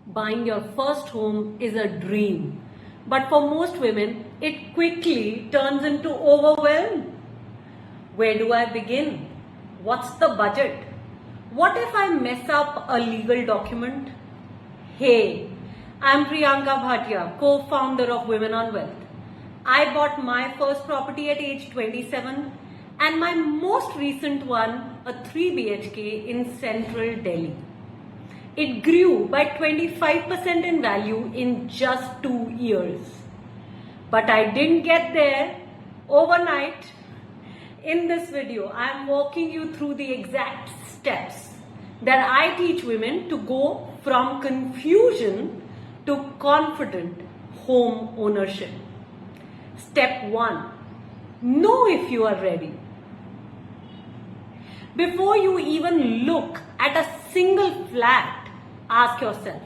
buying your first home is a dream. But for most women, it quickly turns into overwhelm. Where do I begin? What's the budget? What if I mess up a legal document? Hey, I'm Priyanka Bhatia, co-founder of Women on Wealth. I bought my first property at age 27 and my most recent one, a 3 BHK in central Delhi. It grew by 25% in value in just 2 years. But I didn't get there overnight. In this video, I am walking you through the exact steps that I teach women to go from confusion to confident home ownership. Step 1. Know if you are ready. Before you even look at a single flat, ask yourself,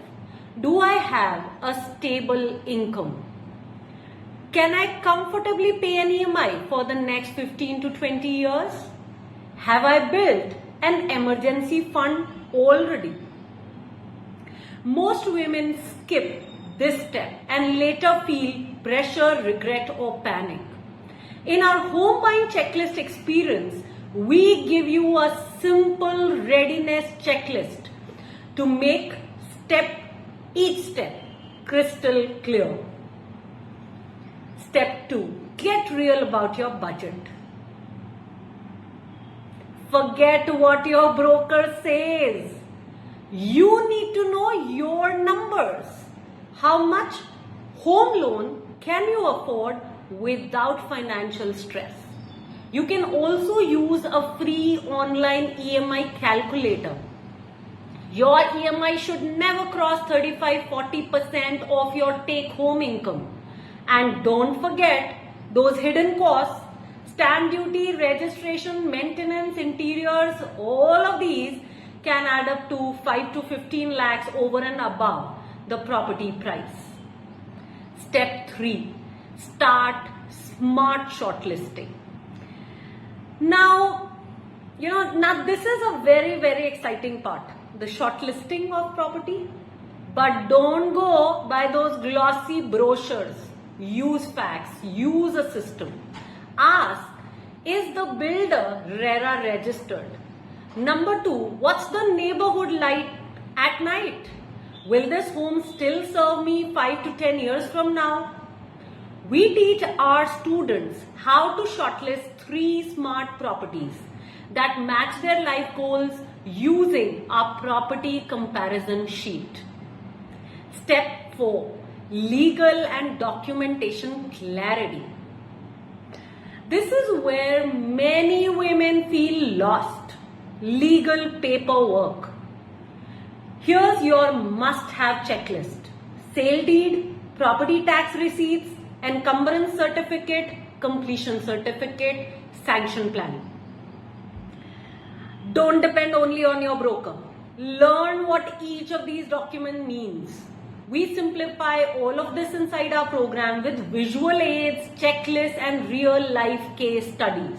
do I have a stable income? Can I comfortably pay an EMI for the next 15 to 20 years? Have I built an emergency fund already? Most women skip this step and later feel pressure, regret, or panic. In our home buying checklist experience, we give you a simple readiness checklist to make each step crystal clear. Step 2. Get real about your budget. Forget what your broker says. You need to know your numbers. How much home loan can you afford without financial stress? You can also use a free online EMI calculator. Your EMI should never cross 35-40% of your take-home income. And don't forget those hidden costs, stamp duty, registration, maintenance, interiors, all of these can add up to 5 to 15 lakhs over and above the property price. Step 3. Start smart shortlisting. Now this is a very, very exciting part, the shortlisting of property. But don't go by those glossy brochures. Use facts, use a system. Ask, is the builder RERA registered? Number 2, what's the neighborhood like at night? Will this home still serve me 5 to 10 years from now? We teach our students how to shortlist 3 smart properties that match their life goals using our property comparison sheet. Step 4. Legal and documentation clarity. This is where many women feel lost. Legal paperwork. Here's your must-have checklist. Sale deed, property tax receipts, encumbrance certificate, completion certificate, sanction plan. Don't depend only on your broker. Learn what each of these documents means. We simplify all of this inside our program with visual aids, checklists, and real-life case studies.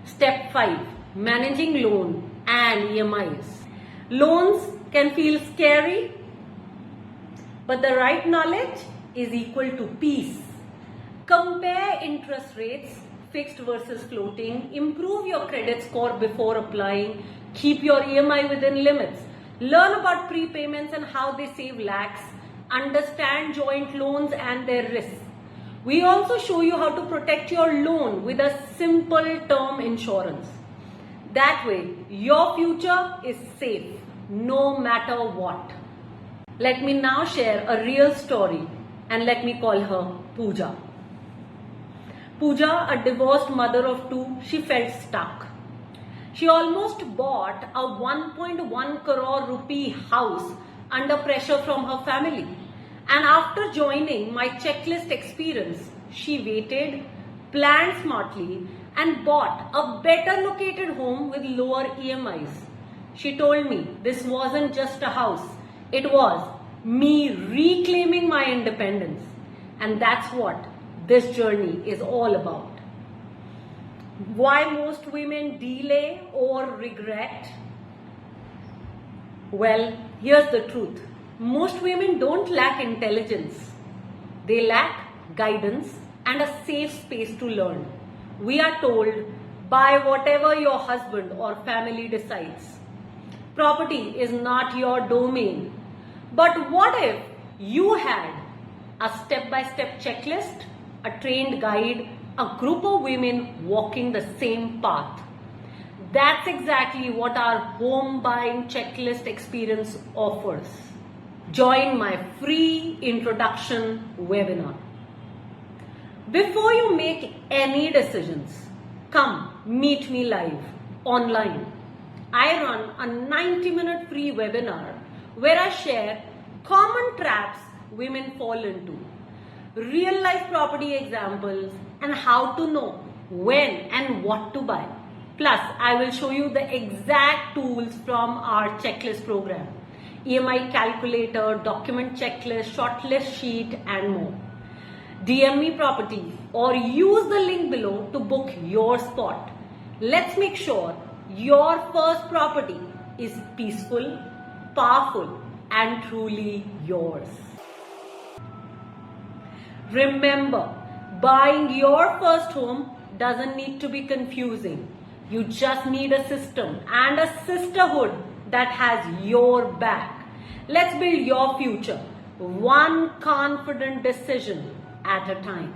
Step 5. Managing loan and EMIs. Loans can feel scary, but the right knowledge is equal to peace. Compare interest rates, fixed versus floating, improve your credit score before applying, keep your EMI within limits. Learn about prepayments and how they save lakhs. Understand joint loans and their risks. We also show you how to protect your loan with a simple term insurance. That way, your future is safe, no matter what. Let me now share a real story and let me call her Pooja. Pooja, a divorced mother of 2, she felt stuck. She almost bought a 1.1 crore rupee house under pressure from her family. And after joining my checklist experience, she waited, planned smartly, and bought a better located home with lower EMIs. She told me this wasn't just a house, it was me reclaiming my independence. And that's what this journey is all about. Why most women delay or regret? Well, here's the truth. Most women don't lack intelligence. They lack guidance and a safe space to learn. We are told, buy whatever your husband or family decides. Property is not your domain. But what if you had a step-by-step checklist, a trained guide, a group of women walking the same path? That's exactly what our home buying checklist experience offers. Join my free introduction webinar. Before you make any decisions, come meet me live online. I run a 90-minute free webinar where I share common traps women fall into, real life property examples, and how to know when and what to buy. Plus, I will show you the exact tools from our checklist program: EMI calculator, document checklist, shortlist sheet, and more. DM me property or use the link below to book your spot. Let's make sure your first property is peaceful, powerful, and truly yours. Remember, buying your first home doesn't need to be confusing. You just need a system and a sisterhood that has your back. Let's build your future, one confident decision at a time.